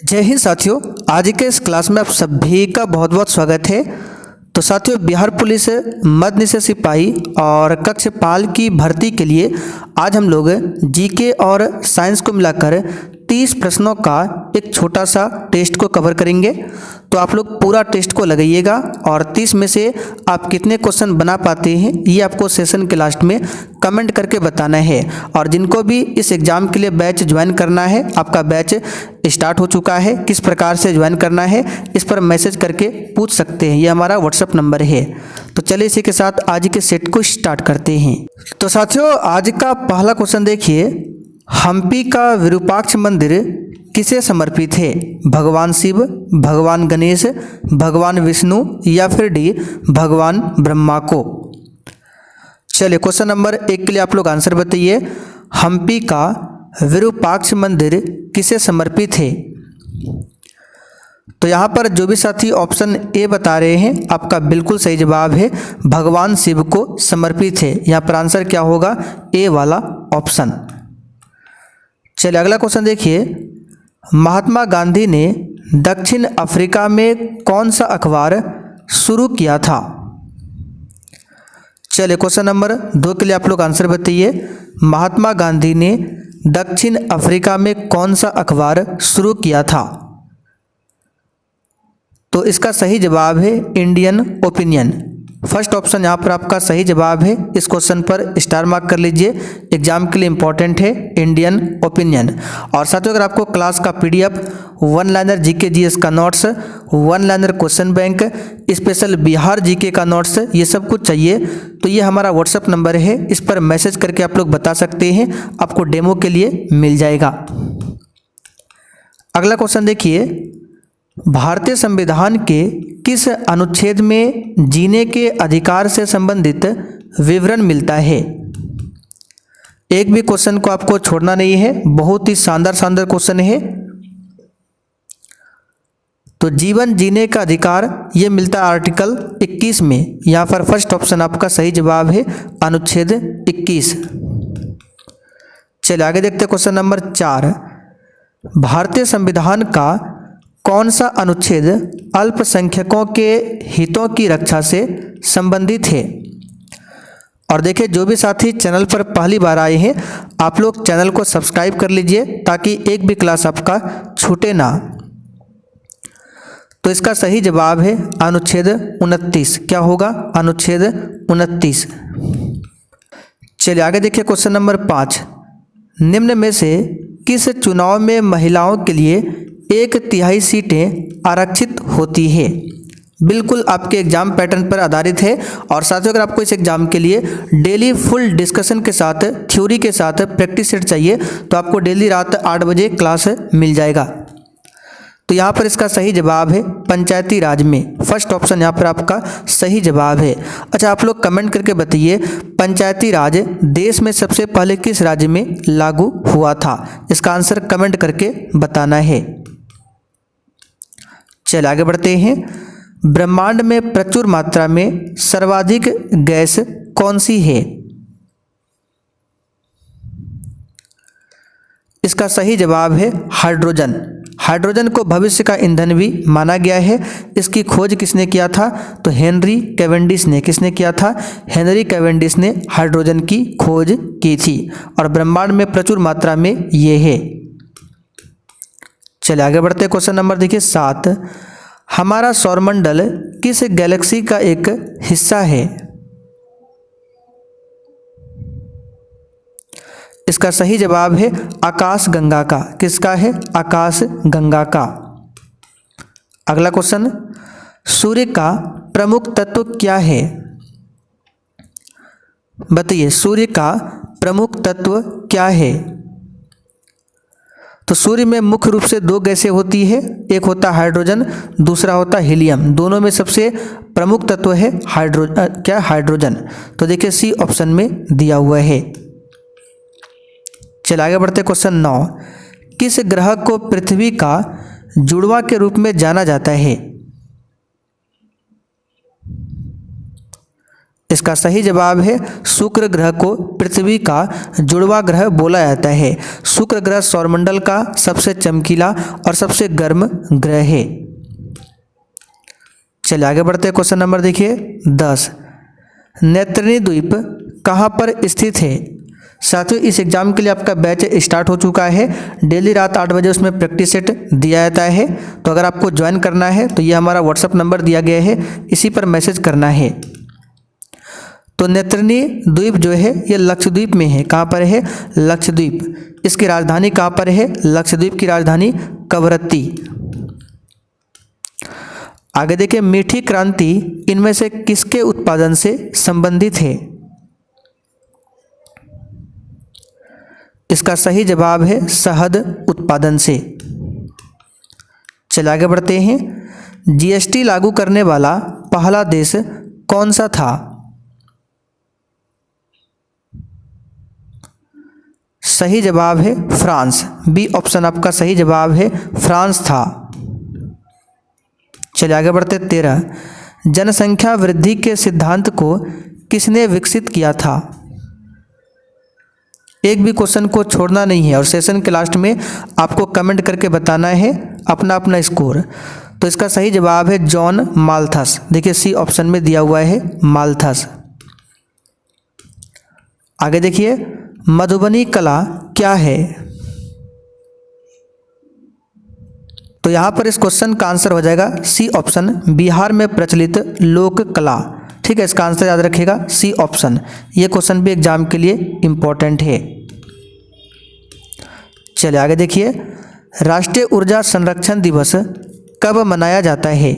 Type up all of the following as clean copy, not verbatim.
जय हिंद साथियों। आज के इस क्लास में आप सभी का बहुत बहुत स्वागत है। तो साथियों, बिहार पुलिस मध्य निषेध सिपाही और कक्षपाल की भर्ती के लिए आज हम लोग जीके और साइंस को मिलाकर 30 प्रश्नों का एक छोटा सा टेस्ट को कवर करेंगे। तो आप लोग पूरा टेस्ट को लगाइएगा और 30 में से आप कितने क्वेश्चन बना पाते हैं ये आपको सेशन के लास्ट में कमेंट करके बताना है। और जिनको भी इस एग्ज़ाम के लिए बैच ज्वाइन करना है, आपका बैच स्टार्ट हो चुका है, किस प्रकार से ज्वाइन करना है इस पर मैसेज करके पूछ सकते हैं। ये हमारा व्हाट्सअप नंबर है। तो चलिए इसी के साथ आज के सेट को स्टार्ट करते हैं। तो साथियों, आज का पहला क्वेश्चन देखिए, हम्पी का विरूपाक्ष मंदिर किसे समर्पित है? भगवान शिव, भगवान गणेश, भगवान विष्णु या फिर डी भगवान ब्रह्मा को। चलिए क्वेश्चन नंबर 1 के लिए आप लोग आंसर बताइए। हम्पी का विरूपाक्ष मंदिर किसे समर्पित है? तो यहाँ पर जो भी साथी ऑप्शन ए बता रहे हैं आपका बिल्कुल सही जवाब है, भगवान शिव को समर्पित है। यहाँ पर आंसर क्या होगा? ए वाला ऑप्शन। चलिए अगला क्वेश्चन देखिए, महात्मा गांधी ने दक्षिण अफ्रीका में कौन सा अखबार शुरू किया था? चलिए क्वेश्चन नंबर 2 के लिए आप लोग आंसर बताइए। महात्मा गांधी ने दक्षिण अफ्रीका में कौन सा अखबार शुरू किया था? तो इसका सही जवाब है इंडियन ओपिनियन। फर्स्ट ऑप्शन यहाँ पर आपका सही जवाब है। इस क्वेश्चन पर स्टार मार्क कर लीजिए, एग्जाम के लिए इंपॉर्टेंट है इंडियन ओपिनियन। और साथियों, अगर आपको क्लास का PDF, one liner GK GS का notes, one liner question bank, special Bihar GK का नोट्स, ये सब कुछ चाहिए तो ये हमारा व्हाट्सएप नंबर है, इस पर मैसेज करके आप लोग बता सकते हैं, आपको डेमो के लिए मिल जाएगा। अगला क्वेश्चन देखिए, भारतीय संविधान के किस अनुच्छेद में जीने के अधिकार से संबंधित विवरण मिलता है? एक भी क्वेश्चन को आपको छोड़ना नहीं है, बहुत ही शानदार क्वेश्चन है। तो जीवन जीने का अधिकार ये मिलता है आर्टिकल 21 में। यहाँ पर फर्स्ट ऑप्शन आपका सही जवाब है, अनुच्छेद 21। चलिए आगे देखते हैं क्वेश्चन नंबर 4, भारतीय संविधान का कौन सा अनुच्छेद अल्पसंख्यकों के हितों की रक्षा से संबंधित है? और देखिए, जो भी साथी चैनल पर पहली बार आए हैं आप लोग चैनल को सब्सक्राइब कर लीजिए ताकि एक भी क्लास आपका छूटे ना। तो इसका सही जवाब है अनुच्छेद 29। क्या होगा? अनुच्छेद 29। चलिए आगे देखिए क्वेश्चन नंबर 5, निम्न में से किस चुनाव में महिलाओं के लिए 1/3 सीटें आरक्षित होती है? बिल्कुल आपके एग्जाम पैटर्न पर आधारित है। और साथियों, अगर आपको इस एग्जाम के लिए डेली फुल डिस्कशन के साथ, थ्योरी के साथ प्रैक्टिस सेट चाहिए तो आपको डेली रात 8 बजे क्लास मिल जाएगा। तो यहाँ पर इसका सही जवाब है पंचायती राज में। फर्स्ट ऑप्शन यहाँ पर आपका सही जवाब है। अच्छा, आप लोग कमेंट करके बताइए, पंचायती राज देश में सबसे पहले किस राज्य में लागू हुआ था? इसका आंसर कमेंट करके बताना है। चलिए आगे बढ़ते हैं, ब्रह्मांड में प्रचुर मात्रा में सर्वाधिक गैस कौन सी है? इसका सही जवाब है हाइड्रोजन। हाइड्रोजन को भविष्य का ईंधन भी माना गया है। इसकी खोज किसने किया था? तो हेनरी कैवेंडिश ने। किसने किया था? हेनरी कैवेंडिश ने हाइड्रोजन की खोज की थी। और ब्रह्मांड में प्रचुर मात्रा में ये है। चलिए आगे बढ़ते हैं, क्वेश्चन नंबर देखिए 7, हमारा सौरमंडल किस गैलेक्सी का एक हिस्सा है? इसका सही जवाब है आकाश गंगा का। किसका है? आकाश गंगा का। अगला क्वेश्चन, सूर्य का प्रमुख तत्व क्या है? बताइए, सूर्य का प्रमुख तत्व क्या है? तो सूर्य में मुख्य रूप से 2 गैसें होती है, एक होता है हाइड्रोजन, दूसरा होता है हीलियम। दोनों में सबसे प्रमुख तत्व है हाइड्रोजन। तो देखिए सी ऑप्शन में दिया हुआ है। चलिए आगे बढ़ते क्वेश्चन 9, किस ग्रह को पृथ्वी का जुड़वां के रूप में जाना जाता है? इसका सही जवाब है शुक्र ग्रह को पृथ्वी का जुड़वा ग्रह बोला जाता है। शुक्र ग्रह सौरमंडल का सबसे चमकीला और सबसे गर्म ग्रह है। चलिए आगे बढ़ते हैं। क्वेश्चन नंबर देखिए 10। नैत्रिणी द्वीप कहाँ पर स्थित है? साथियों इस एग्जाम के लिए आपका बैच स्टार्ट हो चुका है। डेली रात 8 बजे उसमें प्रैक्टिस सेट दिया जाता है। तो अगर आपको ज्वाइन करना है तो ये हमारा व्हाट्सअप नंबर दिया गया है, इसी पर मैसेज करना है। तो नैत्रिणी द्वीप जो है ये लक्षद्वीप में है। कहाँ पर है? लक्षद्वीप। इसकी राजधानी कहाँ पर है? लक्षद्वीप की राजधानी कवरत्ती। आगे देखिए, मीठी क्रांति इनमें से किसके उत्पादन से संबंधित है? इसका सही जवाब है शहद उत्पादन से। चलिए आगे बढ़ते हैं। जीएसटी लागू करने वाला पहला देश कौन सा था? सही जवाब है फ्रांस। बी ऑप्शन आपका सही जवाब है, फ्रांस था। चलिए आगे बढ़ते 13। जनसंख्या वृद्धि के सिद्धांत को किसने विकसित किया था? एक भी क्वेश्चन को छोड़ना नहीं है और सेशन के लास्ट में आपको कमेंट करके बताना है अपना अपना स्कोर। तो इसका सही जवाब है जॉन माल्थस। देखिए सी ऑप्शन में दिया हुआ है माल्थस। आगे देखिए, मधुबनी कला क्या है? तो यहाँ पर इस क्वेश्चन का आंसर हो जाएगा सी ऑप्शन, बिहार में प्रचलित लोक कला। ठीक है, इसका आंसर याद रखिएगा सी ऑप्शन। ये क्वेश्चन भी एग्जाम के लिए इम्पोर्टेंट है। चलिए आगे देखिए, राष्ट्रीय ऊर्जा संरक्षण दिवस कब मनाया जाता है?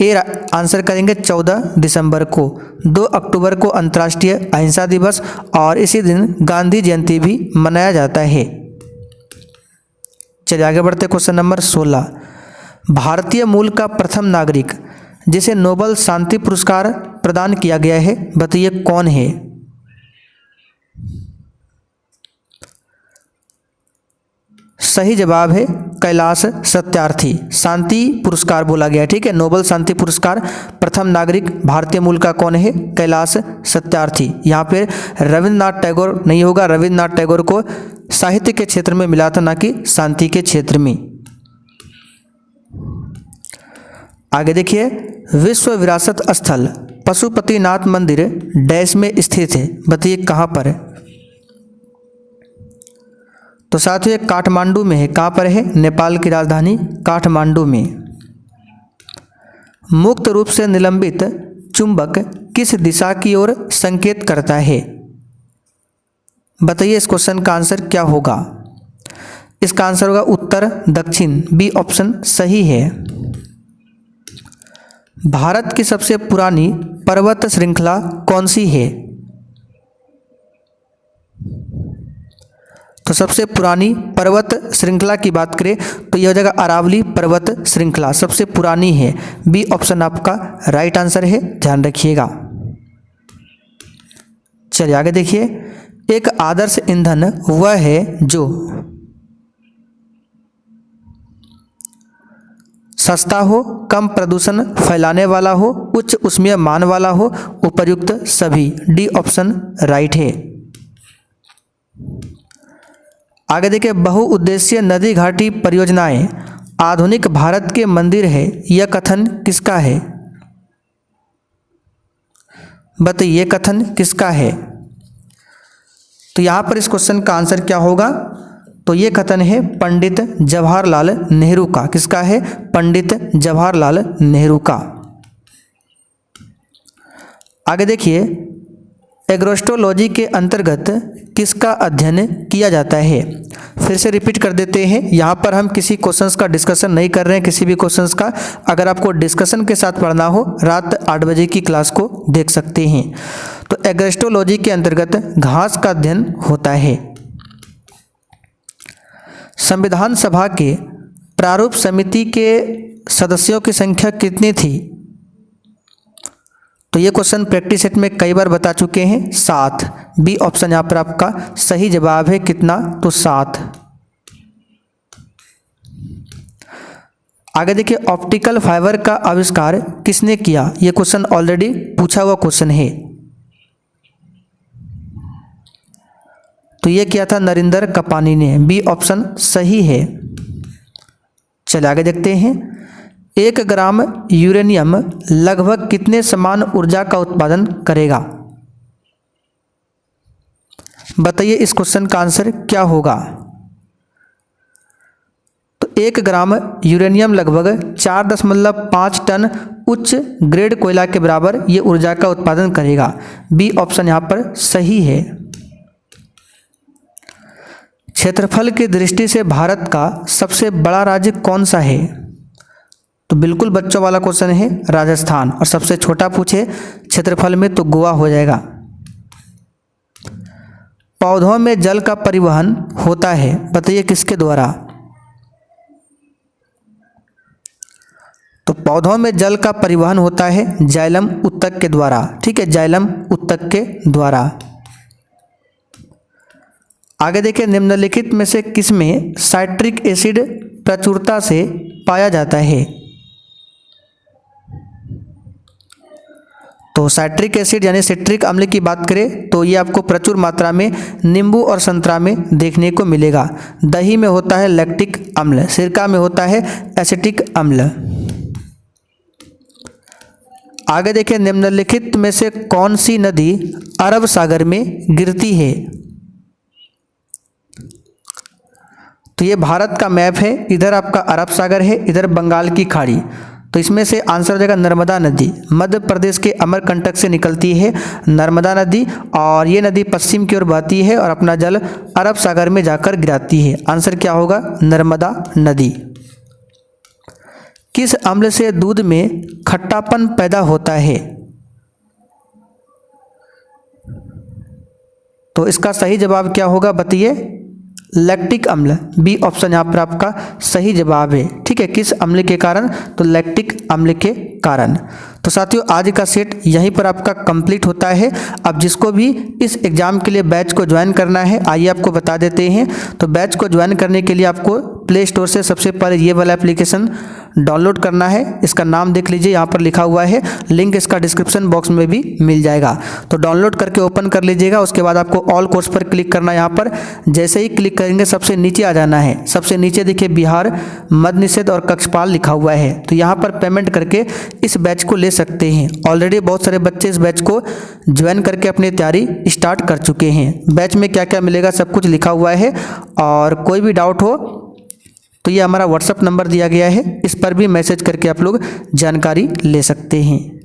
ए आंसर करेंगे 14 दिसंबर को। 2 अक्टूबर को अंतर्राष्ट्रीय अहिंसा दिवस और इसी दिन गांधी जयंती भी मनाया जाता है। चलिए आगे बढ़ते क्वेश्चन नंबर 16। भारतीय मूल का प्रथम नागरिक जिसे नोबेल शांति पुरस्कार प्रदान किया गया है, बताइए कौन है? सही जवाब है कैलाश सत्यार्थी। शांति पुरस्कार बोला गया है। ठीक है, नोबेल शांति पुरस्कार प्रथम नागरिक भारतीय मूल का कौन है? कैलाश सत्यार्थी। यहाँ पे रविंद्रनाथ टैगोर नहीं होगा, रविंद्रनाथ टैगोर को साहित्य के क्षेत्र में मिला था, ना कि शांति के क्षेत्र में। आगे देखिए, विश्व विरासत स्थल पशुपतिनाथ मंदिर डैश में स्थित है, बताइए कहाँ पर? तो साथियों ये काठमांडू में है। कहाँ पर है? नेपाल की राजधानी काठमांडू में। मुक्त रूप से निलंबित चुंबक किस दिशा की ओर संकेत करता है? बताइए इस क्वेश्चन का आंसर क्या होगा? इसका आंसर होगा उत्तर दक्षिण। बी ऑप्शन सही है। भारत की सबसे पुरानी पर्वत श्रृंखला कौन सी है? तो सबसे पुरानी पर्वत श्रृंखला की बात करें तो यह हो जाएगा अरावली पर्वत श्रृंखला, सबसे पुरानी है। बी ऑप्शन आपका राइट आंसर है, ध्यान रखिएगा। चलिए आगे देखिए, एक आदर्श ईंधन वह है जो सस्ता हो, कम प्रदूषण फैलाने वाला हो, उच्च ऊष्मीय मान वाला हो, उपर्युक्त सभी। डी ऑप्शन राइट है। आगे देखिए, बहुउद्देशीय नदी घाटी परियोजनाएं आधुनिक भारत के मंदिर है, यह कथन किसका है? बताइए कथन किसका है? तो यहाँ पर इस क्वेश्चन का आंसर क्या होगा? तो ये कथन है पंडित जवाहरलाल नेहरू का। किसका है? पंडित जवाहरलाल नेहरू का। आगे देखिए, एग्रोस्ट्रोलॉजी के अंतर्गत किसका अध्ययन किया जाता है? फिर से रिपीट कर देते हैं, यहाँ पर हम किसी क्वेश्चंस का डिस्कशन नहीं कर रहे हैं, किसी भी क्वेश्चंस का। अगर आपको डिस्कशन के साथ पढ़ना हो रात 8 बजे की क्लास को देख सकते हैं। तो एग्रोस्ट्रोलॉजी के अंतर्गत घास का अध्ययन होता है। संविधान सभा के प्रारूप समिति के सदस्यों की संख्या कितनी थी? तो ये क्वेश्चन प्रैक्टिस सेट में कई बार बता चुके हैं, 7। बी ऑप्शन यहाँ पर आपका सही जवाब है। कितना? तो 7। आगे देखिए, ऑप्टिकल फाइबर का आविष्कार किसने किया? ये क्वेश्चन ऑलरेडी पूछा हुआ क्वेश्चन है। तो ये किया था नरेंद्र कपानी ने। बी ऑप्शन सही है। चलिए आगे देखते हैं। 1 ग्राम यूरेनियम लगभग कितने समान ऊर्जा का उत्पादन करेगा? बताइए इस क्वेश्चन का आंसर क्या होगा? तो 1 ग्राम यूरेनियम लगभग 4.5 टन उच्च ग्रेड कोयला के बराबर ये ऊर्जा का उत्पादन करेगा। बी ऑप्शन यहाँ पर सही है। क्षेत्रफल की दृष्टि से भारत का सबसे बड़ा राज्य कौन सा है? तो बिल्कुल बच्चों वाला क्वेश्चन है, राजस्थान। और सबसे छोटा पूछे क्षेत्रफल में तो गोवा हो जाएगा। पौधों में जल का परिवहन होता है, बताइए किसके द्वारा? तो पौधों में जल का परिवहन होता है जाइलम उत्तक के द्वारा। ठीक है, जाइलम उत्तक के द्वारा। आगे देखिए, निम्नलिखित में से किसमें साइट्रिक एसिड प्रचुरता से पाया जाता है? तो साइट्रिक एसिड यानी सिट्रिक अम्ल की बात करें तो ये आपको प्रचुर मात्रा में नींबू और संतरा में देखने को मिलेगा। दही में होता है लैक्टिक अम्ल, सिरका में होता है एसिटिक अम्ल। आगे देखिए, निम्नलिखित में से कौन सी नदी अरब सागर में गिरती है? तो ये भारत का मैप है, इधर आपका अरब सागर है, इधर बंगाल की खाड़ी। तो इसमें से आंसर हो जाएगा नर्मदा नदी। मध्य प्रदेश के अमरकंटक से निकलती है नर्मदा नदी, और ये नदी पश्चिम की ओर बहती है और अपना जल अरब सागर में जाकर गिराती है। आंसर क्या होगा? नर्मदा नदी। किस अम्ल से दूध में खट्टापन पैदा होता है? तो इसका सही जवाब क्या होगा बताइए? लैक्टिक अम्ल। बी ऑप्शन यहाँ पर आपका सही जवाब है। ठीक है, किस अम्ल के कारण? तो लैक्टिक अम्ल के कारण। तो साथियों, आज का सेट यहीं पर आपका कंप्लीट होता है। अब जिसको भी इस एग्ज़ाम के लिए बैच को ज्वाइन करना है, आइए आपको बता देते हैं। तो बैच को ज्वाइन करने के लिए आपको प्ले स्टोर से सबसे पहले ये वाला एप्लीकेशन डाउनलोड करना है। इसका नाम देख लीजिए, यहाँ पर लिखा हुआ है, लिंक इसका डिस्क्रिप्शन बॉक्स में भी मिल जाएगा। तो डाउनलोड करके ओपन कर लीजिएगा। उसके बाद आपको ऑल कोर्स पर क्लिक करना है। यहाँ पर जैसे ही क्लिक करेंगे सबसे नीचे आ जाना है। सबसे नीचे देखिए बिहार मद्य निषेध और कक्षपाल लिखा हुआ है। तो यहाँ पर पेमेंट करके इस बैच को ले सकते हैं। ऑलरेडी बहुत सारे बच्चे इस बैच को ज्वाइन करके अपनी तैयारी स्टार्ट कर चुके हैं। बैच में क्या क्या मिलेगा सब कुछ लिखा हुआ है, और कोई भी डाउट हो तो ये हमारा व्हाट्सएप नंबर दिया गया है, इस पर भी मैसेज करके आप लोग जानकारी ले सकते हैं।